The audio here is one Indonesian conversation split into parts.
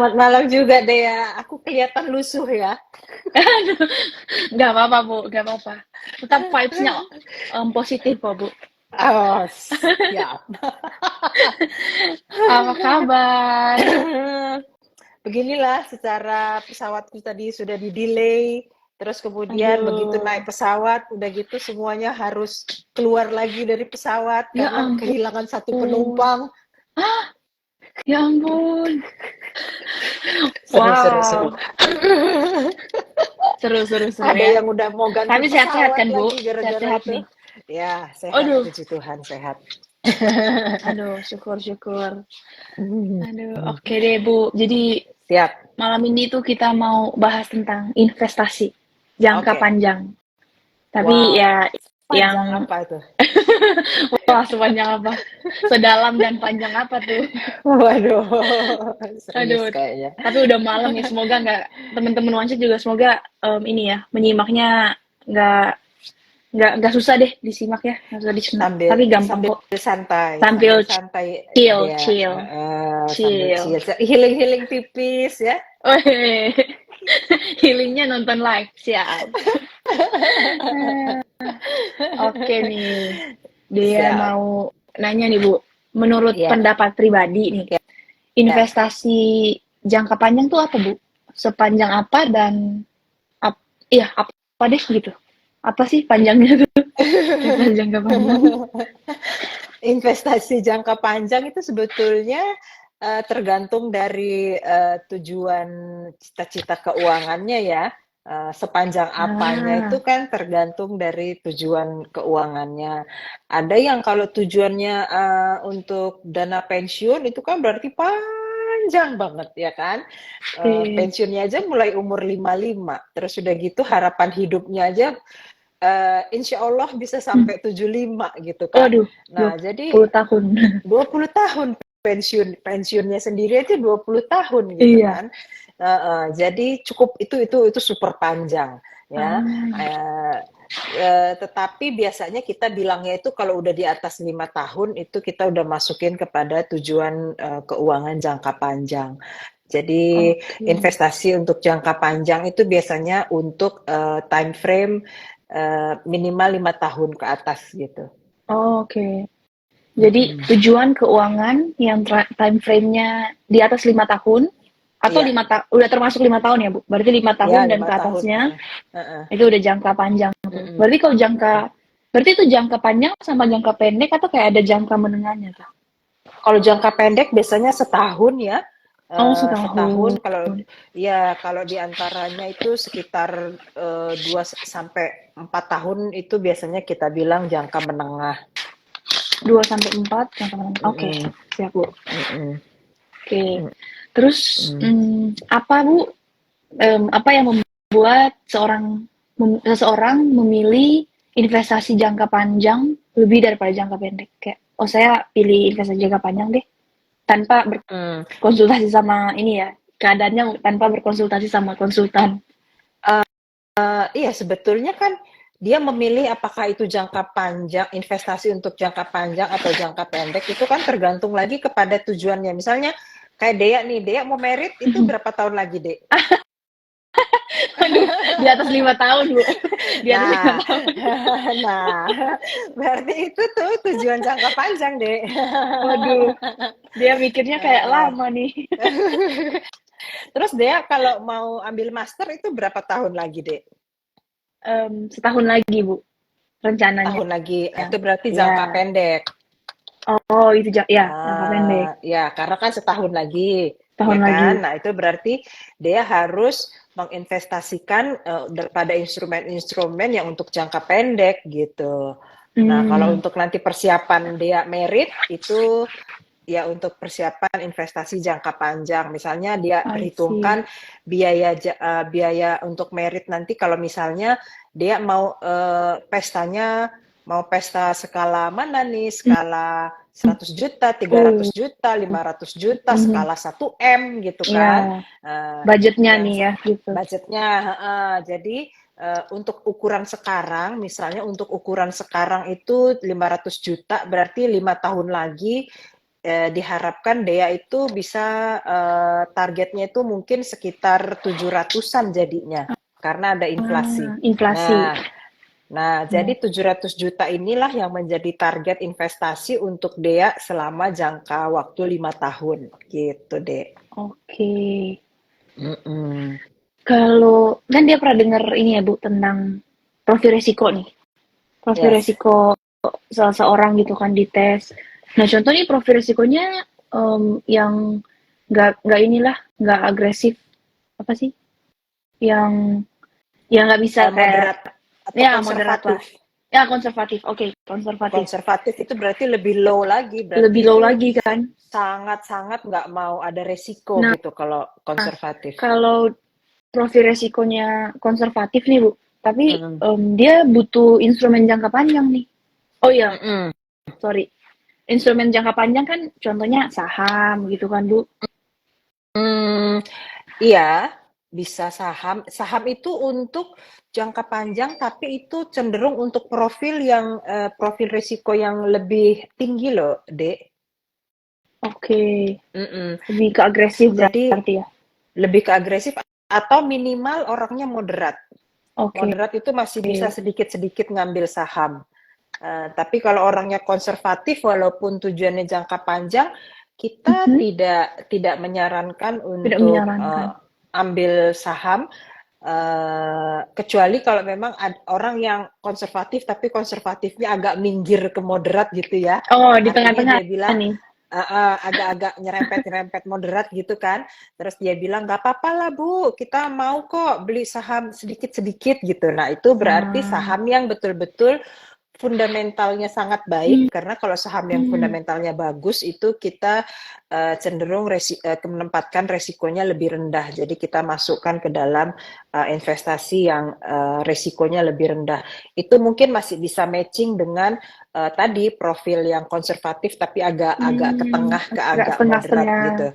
Selamat malam juga Dea. Aku kelihatan lusuh ya. Nggak apa-apa, Bu, nggak apa-apa. Tetap vibes-nya positif kok, Bu. Oh, siap. Apa kabar? Beginilah secara pesawatku tadi sudah di-delay. Terus kemudian begitu Aduh, naik pesawat, udah gitu semuanya harus keluar lagi dari pesawat ya karena ampun. kehilangan satu penumpang. Ya ampun. Seru, seru, seru. Wow, seru, seru, seru Ada ya. yang udah mau ganti Tapi sehat-sehat pesawat kan, Bu? lagi gara-gara Sehat-sehat itu. nih. Ya, sehat, Aduh, puji Tuhan, sehat. aduh, syukur, syukur. Aduh, oke deh, Bu. Jadi Siap. malam ini tuh kita mau bahas tentang investasi jangka Oke. panjang. Tapi Wow, ya yang panjang apa itu? wah, sepanjang apa? Sedalam dan panjang apa tuh? Waduh, serius Aduh, kayaknya. tapi udah malam ya. Semoga nggak teman-teman Wansit juga semoga ini ya menyimaknya nggak nggak susah deh disimak ya, nggak susah disimak. Sambil Tapi gampang sambil kok. santai, sambil Sambil santai chill, dia, chill, sambil chill. healing-healing tipis ya. Weh, healingnya nonton live siap. Oke nih, dia Siap. mau nanya nih Bu. Menurut Ya, pendapat pribadi nih, ya, ya. investasi jangka panjang tuh apa, Bu? Sepanjang apa dan ap iya, apa deh gitu? Apa sih panjangnya tuh? Investasi jangka panjang? Investasi jangka panjang itu sebetulnya tergantung dari tujuan cita-cita keuangannya ya. Sepanjang apanya Ah, itu kan tergantung dari tujuan keuangannya. Ada yang kalau tujuannya untuk dana pensiun itu kan berarti panjang banget ya kan. oke. Pensiunnya aja mulai umur 55. Terus udah gitu harapan hidupnya aja insya Allah bisa Hmm. sampai 75 gitu kan. Waduh, Nah, jadi 20 tahun. 20 tahun pensiunnya sendiri aja 20 tahun gitu Iya. kan. Jadi cukup itu super panjang ya. Ah, Uh, tetapi biasanya kita bilangnya itu kalau udah di atas 5 tahun itu kita udah masukin kepada tujuan keuangan jangka panjang. Jadi oke. investasi untuk jangka panjang itu biasanya untuk time frame minimal 5 tahun ke atas gitu. Oke. Jadi Mm-mm. tujuan keuangan yang time frame-nya di atas 5 tahun atau Iya, udah termasuk 5 tahun ya Bu? Berarti lima ya tahun dan lima ke tahun. atasnya Heeh. itu udah jangka panjang tuh. Mm-mm. Berarti kalau berarti itu jangka panjang sama jangka pendek atau kayak ada jangka menengahnya tuh? Kalau jangka pendek biasanya setahun ya. Oh, Setahun setahun. kalau ya kalau diantaranya itu sekitar 2 sampai 4 tahun itu biasanya kita bilang jangka menengah. 2 sampai 4 jangka menengah. Oke, Mm-mm. siap Bu. Mm-mm. Oke. Terus Mm-mm. apa Bu? Apa yang membuat seseorang memilih investasi jangka panjang lebih daripada jangka pendek? Kayak, oh saya pilih investasi jangka panjang deh, tanpa Mm. berkonsultasi sama ini ya, keadaannya tanpa berkonsultasi sama konsultan. Iya, sebetulnya kan dia memilih apakah itu jangka panjang, investasi untuk jangka panjang atau jangka pendek itu kan tergantung lagi kepada tujuannya. Misalnya kayak Dea nih, Dea mau merit itu berapa tahun lagi, Dek? Aduh, di atas 5 tahun Bu, di atas lima Nah, tahun. nah, berarti itu tuh tujuan jangka panjang, Dek. Waduh, dia mikirnya kayak Heeh. lama nih. Terus Dea kalau mau ambil master itu berapa tahun lagi, Dek? Setahun lagi Bu, rencananya. Tahun lagi. Itu berarti jangka Ya, pendek. oh itu ya jangka pendek. Ya, karena kan setahun lagi, ya Tahun kan? lagi. Nah, itu berarti dia harus menginvestasikan pada instrumen-instrumen yang untuk jangka pendek gitu. Nah, kalau Hmm, untuk nanti persiapan dia merit itu ya untuk persiapan investasi jangka panjang. Misalnya dia I see. perhitungkan biaya untuk merit nanti kalau misalnya dia mau pestanya mau pesta skala mana nih? Skala 100 juta, tiga Oh, ratus juta, 500 juta, mhm. skala 1 M gitu kan. Iya, Eh, budgetnya yang nih ya, gitu. budgetnya jadi untuk ukuran sekarang, misalnya untuk ukuran sekarang itu 500 juta berarti 5 tahun lagi diharapkan Dea itu bisa targetnya itu mungkin sekitar 700-an jadinya karena ada inflasi. Inflasi. Nah, jadi 700 juta inilah yang menjadi target investasi untuk Dea selama jangka waktu 5 tahun gitu, Dek. Oke. Mm-mm. Kalau kan dia pernah dengar ini ya Bu tentang profil resiko nih. Profil Yes. resiko seseorang gitu kan dites. Nah contohnya profil resikonya yang nggak agresif apa sih? Yang nggak bisa kayak Moderat atau ya moderat lah. konservatif. Ya konservatif. Oke, konservatif. Konservatif itu berarti lebih low lagi, Lebih berarti low itu lagi kan. sangat-sangat nggak mau ada resiko Nah, gitu kalau konservatif. kalau profil resikonya konservatif nih Bu, tapi Mm. dia butuh instrumen jangka panjang nih. Oh iya, Mm-mm. sorry. Instrumen jangka panjang kan contohnya saham gitu kan Bu. Iya, bisa saham. Saham itu untuk jangka panjang, tapi itu cenderung untuk profil risiko yang lebih tinggi loh, Dek. Oke, Mm-mm. lebih ke agresif Jadi berarti ya. lebih ke agresif atau minimal orangnya moderat. Oke. Moderat itu masih bisa sedikit-sedikit ngambil saham. Tapi kalau orangnya konservatif, walaupun tujuannya jangka panjang, kita Mhm. tidak menyarankan Tidak untuk menyarankan. ambil saham, kecuali kalau memang orang yang konservatif tapi konservatifnya agak minggir ke moderat gitu ya. Oh, di Artinya tengah-tengah dia bilang nih. agak-agak nyerempet-nyerempet moderat gitu kan. Terus dia bilang nggak apa-apa lah Bu, kita mau kok beli saham sedikit-sedikit gitu. Nah itu berarti Ah. saham yang betul-betul fundamentalnya sangat baik, karena kalau saham yang Hmm. fundamentalnya bagus itu kita cenderung menempatkan resikonya lebih rendah. Jadi kita masukkan ke dalam investasi yang resikonya lebih rendah. Itu mungkin masih bisa matching dengan tadi profil yang konservatif tapi agak ke tengah ke Agak agak moderat setengah-setengah. gitu.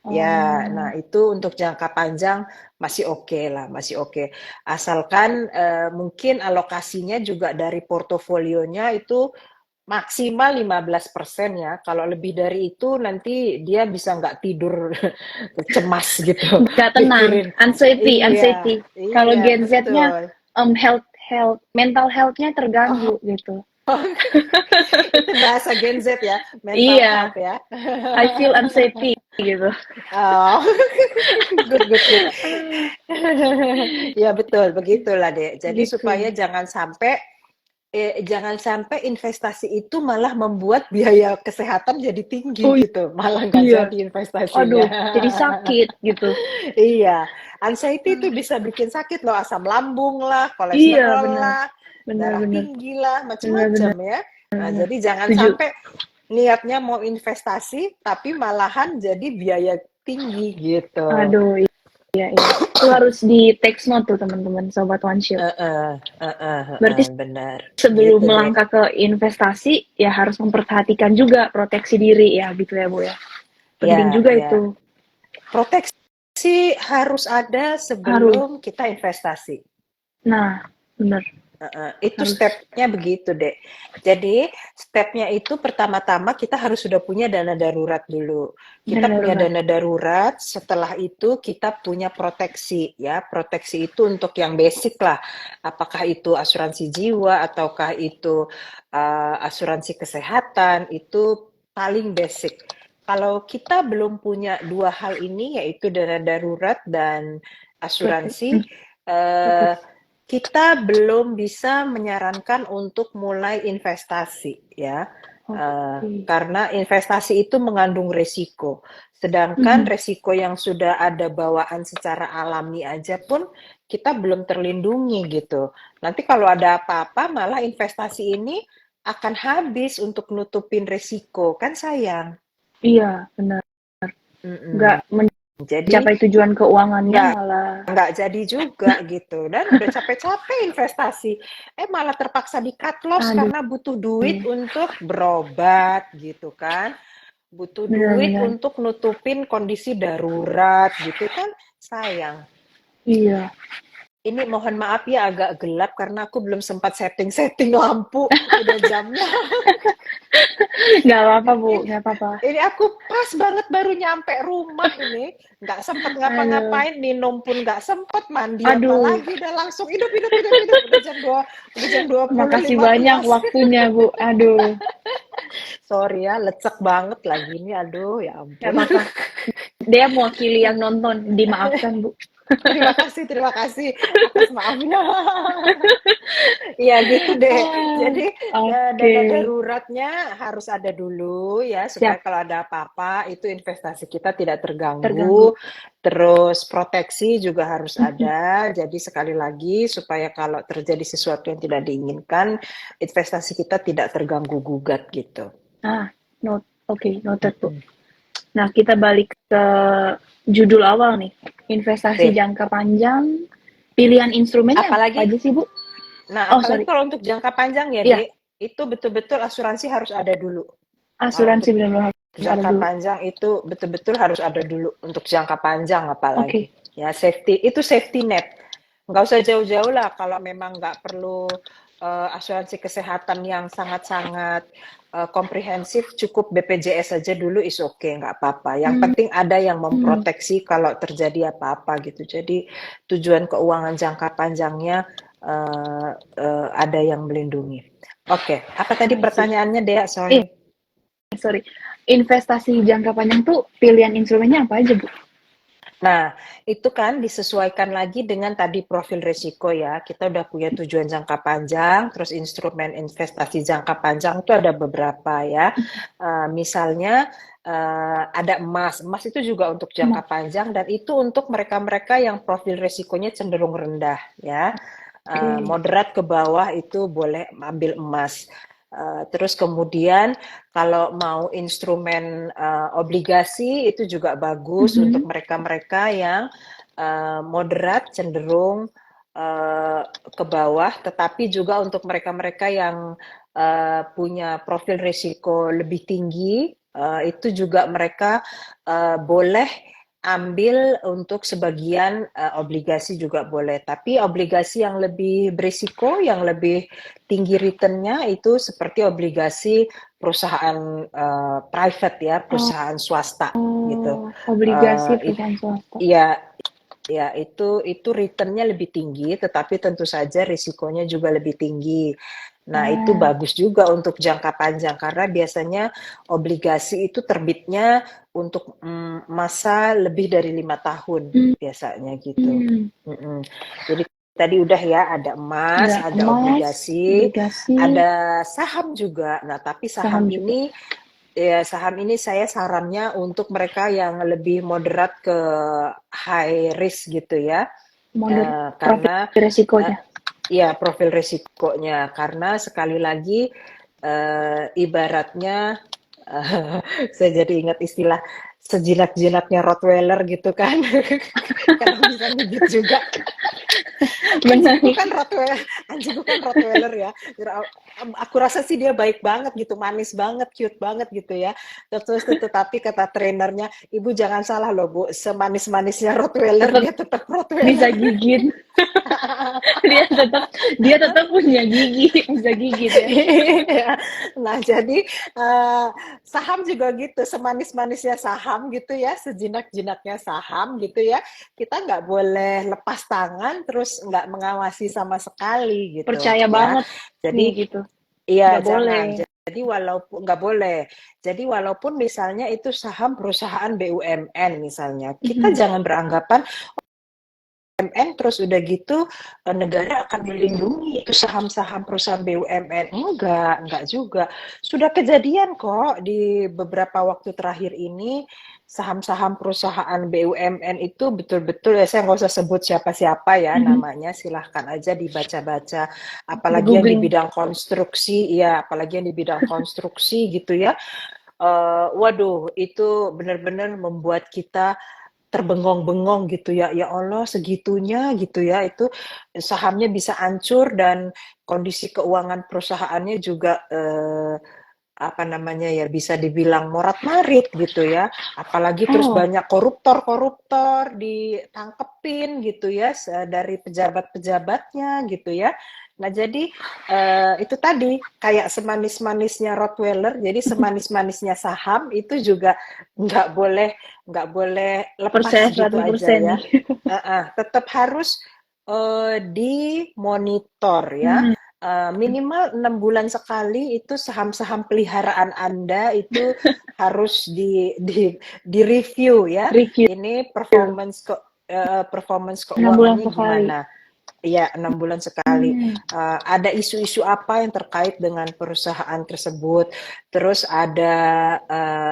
Ya, Oh. nah itu untuk jangka panjang masih oke lah, masih oke. Asalkan mungkin alokasinya juga dari portofolionya itu maksimal 15% ya. Kalau lebih dari itu nanti dia bisa nggak tidur cemas gitu. Nggak tenang, Mikirin. anxiety, Iya, anxiety. Kalau iya Gen Z-nya betul. mental health-nya terganggu Oh, gitu. itu bahasa Gen Z ya, mental Iya, health ya. I feel anxiety gitu. Oh, good, good, good. Ya betul, begitulah deh. Jadi supaya Gitu. jangan sampai investasi itu malah membuat biaya kesehatan jadi tinggi Oh gitu, malah nggak iya, jadi investasinya. aduh, jadi sakit gitu. Iya, anxiety itu bisa bikin sakit loh, asam lambung lah, Iya, kolesterol benar, lah, benar, darah benar, tinggi lah, benar, macem-macem benar, ya. Nah, benar. jadi jangan Setuju. sampai niatnya mau investasi, tapi malahan jadi biaya tinggi gitu. Aduh, iya, iya. Itu harus di text note tuh teman-teman, sobat One Shield. Berarti Benar. sebelum Gitu deh. melangkah ke investasi, ya harus memperhatikan juga proteksi diri ya, gitu ya Bu ya. Penting Ya, juga ya. itu. Proteksi harus ada Harus. sebelum kita investasi. Nah, benar. Itu Harus. stepnya begitu deh. Jadi stepnya itu pertama-tama kita harus sudah punya dana darurat dulu. Dana Kita punya darurat. dana darurat, setelah itu kita punya proteksi ya. Proteksi itu untuk yang basic lah. Apakah itu asuransi jiwa ataukah itu asuransi kesehatan, itu paling basic. Kalau kita belum punya dua hal ini, yaitu dana darurat dan asuransi, eh, Proteksi. kita belum bisa menyarankan untuk mulai investasi ya. Oke. Karena investasi itu mengandung resiko. Sedangkan Mhm. resiko yang sudah ada bawaan secara alami aja pun kita belum terlindungi gitu. Nanti kalau ada apa-apa malah investasi ini akan habis untuk nutupin resiko, kan sayang. Iya, benar. Nggak Mm-mm. Jadi mencapai tujuan keuangannya nggak malah. nggak jadi juga gitu, dan udah capek-capek investasi malah terpaksa di cut loss Aduh, karena butuh duit untuk berobat gitu kan, butuh duit benar-benar. untuk nutupin kondisi darurat gitu kan, sayang. Iya. Ini mohon maaf ya agak gelap karena aku belum sempat setting-setting lampu, udah jamnya. Nggak apa-apa, Bu, Ini, nggak apa-apa. ini aku pas banget baru nyampe rumah ini, nggak sempet Aduh, ngapa-ngapain, minum pun nggak sempet, mandi aduh, apalagi udah langsung hidup hidup hidup hidup, udah jam dua puluh makasih lima banyak belas. waktunya, Bu. Aduh, Sorry ya, lecek banget lagi ini, aduh ya nggak ampun. apa-apa. Dia mewakili yang nonton, dimaafkan, Bu. Terima kasih atas maafnya. Iya gitu deh. Ah, Jadi oke, dana daruratnya harus ada dulu ya supaya siap, kalau ada apa-apa itu investasi kita tidak terganggu. terganggu. Terus proteksi juga harus ada. Jadi sekali lagi supaya kalau terjadi sesuatu yang tidak diinginkan, investasi kita tidak terganggu gugat gitu. Ah, oke, noted, Bu. Mm-mm. Nah, kita balik ke judul awal nih. Investasi Sip. jangka panjang, pilihan instrumennya apa Apalagi, aja sih, Bu? nah Oh, apalagi sorry. kalau untuk jangka panjang ya, Iya, Dek, itu betul-betul asuransi harus ada dulu. Kalau asuransi untuk benar-benar harus ada jangka dulu. panjang itu betul-betul harus ada dulu untuk jangka panjang apalagi. Oke. Ya, safety net. Nggak usah jauh-jauh lah kalau memang nggak perlu asuransi kesehatan yang sangat-sangat komprehensif, cukup BPJS saja dulu is okay, nggak apa-apa. Yang Hmm, penting ada yang hmm, memproteksi kalau terjadi apa-apa gitu. Jadi tujuan keuangan jangka panjangnya ada yang melindungi. Oke, apa tadi I see. pertanyaannya Dea? Eh, Sorry. sorry. Investasi jangka panjang tuh pilihan instrumennya apa aja, Bu? Nah, itu kan disesuaikan lagi dengan tadi profil risiko ya. Kita udah punya tujuan jangka panjang, terus instrumen investasi jangka panjang itu ada beberapa ya. Misalnya ada emas. Emas itu juga untuk jangka Emas. panjang dan itu untuk mereka-mereka yang profil risikonya cenderung rendah ya. Oke. Moderat ke bawah itu boleh ambil emas. Terus kemudian kalau mau instrumen obligasi itu juga bagus untuk Mhm. mereka-mereka yang moderat cenderung ke bawah, tetapi juga untuk mereka-mereka yang punya profil risiko lebih tinggi, itu juga mereka boleh ambil untuk sebagian obligasi juga boleh. Tapi obligasi yang lebih berisiko, yang lebih tinggi returnnya itu seperti obligasi perusahaan private ya, perusahaan swasta gitu. Oh, obligasi It, perusahaan swasta. ya, ya itu returnnya lebih tinggi, tetapi tentu saja risikonya juga lebih tinggi. Nah itu Oh, bagus juga untuk jangka panjang karena biasanya obligasi itu terbitnya untuk masa lebih dari 5 tahun hmm, biasanya gitu. hmm. Mm-mm. Jadi tadi udah ya ada emas, Ada ada emas, obligasi, obligasi, ada saham juga. Nah tapi saham juga. saham ini saya sarannya untuk mereka yang lebih moderat ke high risk gitu ya. Modern profil Karena eh, resikonya. ya profil risikonya karena sekali lagi ibaratnya saya jadi ingat istilah sejinak-jinaknya Rottweiler gitu kan. Karena bisa gigit juga. Benar. Anjingku kan Rottweiler ya. Aku rasa sih dia baik banget gitu, manis banget, cute banget gitu ya. Terus tetapi kata trainernya, ibu jangan salah loh bu, semanis-manisnya Rottweiler Tetap dia tetap bisa Rottweiler. gigit. dia tetap dia tetap punya gigi, bisa gigit ya. Iya. Nah, jadi saham juga gitu, semanis-manisnya saham gitu ya, sejinak-jinaknya saham gitu ya. Kita nggak boleh lepas tangan, terus nggak mengawasi sama sekali gitu Percaya ya. banget nih Jadi gitu. iya Nggak boleh. jangan. Jadi walaupun nggak boleh. Jadi walaupun misalnya itu saham perusahaan BUMN misalnya, kita Mhm. jangan beranggapan BUMN terus udah gitu negara akan melindungi itu saham-saham perusahaan BUMN. Enggak juga. Sudah kejadian kok di beberapa waktu terakhir ini saham-saham perusahaan BUMN itu betul-betul ya saya nggak usah sebut siapa-siapa ya Mhm. namanya, silahkan aja dibaca-baca. Di Apalagi yang di googling. bidang konstruksi, ya apalagi yang di bidang konstruksi gitu ya. Waduh, itu benar-benar membuat kita terbengong-bengong gitu ya. Ya Allah, segitunya gitu ya. Itu sahamnya bisa hancur dan kondisi keuangan perusahaannya juga apa namanya ya bisa dibilang morat-marit gitu ya. Apalagi terus Oh, banyak koruptor-koruptor ditangkepin gitu ya dari pejabat-pejabatnya gitu ya. Nah, jadi itu tadi kayak semanis-manisnya Rottweiler, jadi semanis-manisnya saham itu juga nggak boleh nggak boleh lepas Percaya gitu aja 100% ya. nih. Tetap harus dimonitor ya. Hmm, Minimal 6 bulan sekali itu saham-saham peliharaan Anda itu harus di review ya. review Ini performance 6 bulan keuangannya sekali. gimana? Iya, 6 bulan sekali. Hmm, Ada isu-isu apa yang terkait dengan perusahaan tersebut. Terus ada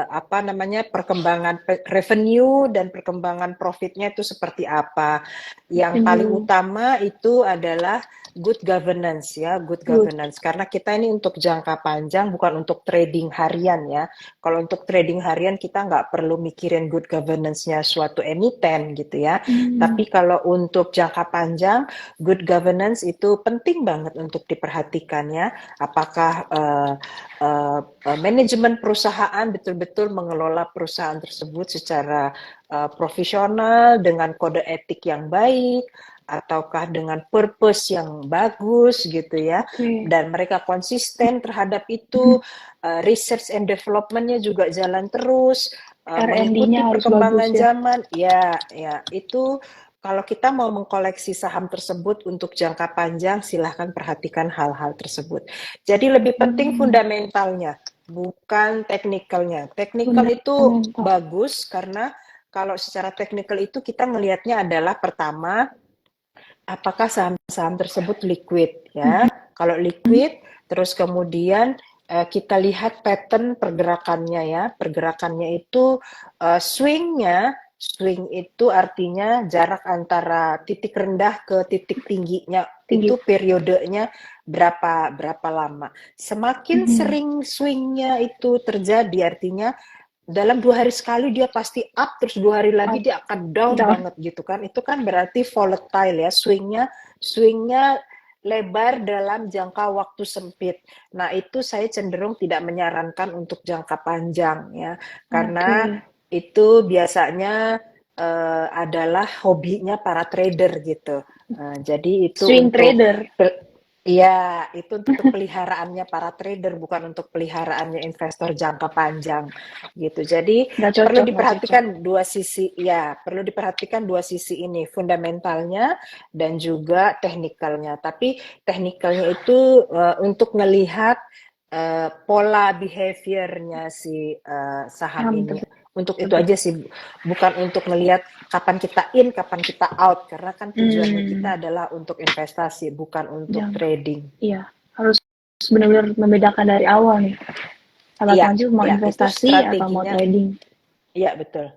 apa namanya perkembangan revenue dan perkembangan profitnya itu seperti apa. Yang paling revenue utama itu adalah good governance ya, good good. governance. Karena kita ini untuk jangka panjang, bukan untuk trading harian ya. Kalau untuk trading harian kita nggak perlu mikirin good governance-nya suatu emiten gitu ya. Hmm, Tapi kalau untuk jangka panjang, good governance itu penting banget untuk diperhatikan ya. Apakah manajemen perusahaan betul-betul mengelola perusahaan tersebut secara profesional dengan kode etik yang baik, ataukah dengan purpose yang bagus gitu ya, oke. dan mereka konsisten terhadap itu, research and development-nya juga jalan terus, R&D-nya mengikuti harus bagus perkembangan ya. zaman, ya itu kalau kita mau mengkoleksi saham tersebut untuk jangka panjang, silahkan perhatikan hal-hal tersebut. Jadi lebih penting Hmm, fundamentalnya, bukan teknikalnya. Teknikal itu fundamental. bagus karena kalau secara teknikal itu kita ngelihatnya adalah pertama, apakah saham-saham tersebut liquid ya. Kalau liquid, terus kemudian kita lihat pattern pergerakannya ya. Pergerakannya itu swing itu artinya jarak antara titik rendah ke titik tingginya Tinggi. itu periodenya berapa lama. Semakin Mhm. sering swingnya itu terjadi artinya dalam 2 hari sekali dia pasti up, terus 2 hari lagi Up, dia akan down down. banget gitu kan. Itu kan berarti volatile ya, swingnya lebar dalam jangka waktu sempit. Nah, itu saya cenderung tidak menyarankan untuk jangka panjang ya, karena Oke. itu biasanya adalah hobinya para trader gitu. Jadi itu Swing untuk trader. iya, itu untuk peliharaannya para trader, bukan untuk peliharaannya investor jangka panjang gitu. Jadi Nggak perlu cocok, nggak cocok. diperhatikan dua sisi, ya, perlu diperhatikan dua sisi ini, fundamentalnya dan juga teknikalnya. Tapi teknikalnya itu untuk melihat pola behaviornya si saham Paham ini. Untuk itu tersebut. aja sih, bukan untuk melihat kapan kita in, kapan kita out, karena kan tujuannya Hmm, kita adalah untuk investasi, bukan untuk jangan. trading. Iya, harus benar-benar membedakan dari awal nih. Iya, Apakah lanjut mau ya, itu investasi atau mau strateginya. trading. Iya, betul.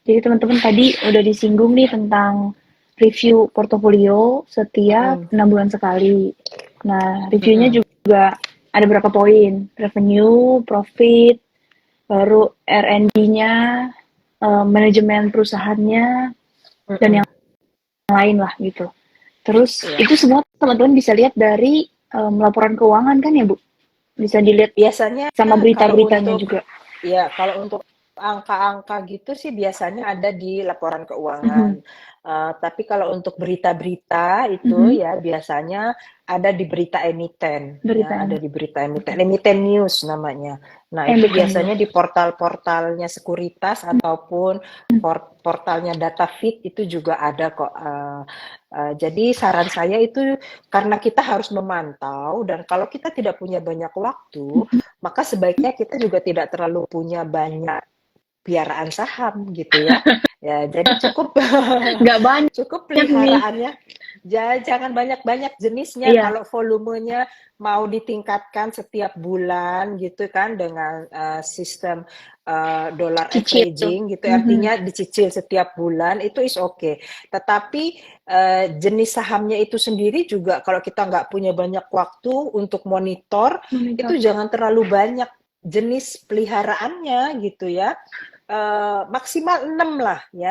Jadi teman-teman tadi udah disinggung nih tentang review portofolio setiap Mm-mm, 6 bulan sekali. Nah, reviewnya mm-mm, juga ada berapa poin. Revenue, profit, baru R&D-nya, manajemen perusahaannya, dan mm-mm. yang lain lah gitu. Terus Iya. itu semua teman-teman bisa lihat dari laporan keuangan kan ya Bu? Bisa dilihat Biasanya sama kalau berita-beritanya untuk juga. ya, kalau untuk angka-angka gitu sih biasanya ada di laporan keuangan. Mhm, Tapi kalau untuk berita-berita itu mhm, ya biasanya ada di berita emiten, ya, ada beritanya. di berita emiten, emiten news namanya. Nah, itu Bukan biasanya news. di portal-portalnya sekuritas ataupun portalnya DataFeed itu juga ada kok. Jadi saran saya itu karena kita harus memantau dan kalau kita tidak punya banyak waktu, maka sebaiknya kita juga tidak terlalu punya banyak piaraan saham gitu ya. Ya, jadi cukup Nggak banyak cukup nih. peliharaannya. Jangan banyak-banyak jenisnya. Iya, Kalau volumenya mau ditingkatkan setiap bulan gitu kan dengan sistem dollar cicil. averaging gitu, Mhm, artinya dicicil setiap bulan itu is oke. Tetapi jenis sahamnya itu sendiri juga kalau kita nggak punya banyak waktu untuk monitor, itu monitor. jangan terlalu banyak jenis peliharaannya gitu ya. Maksimal 6 lah ya.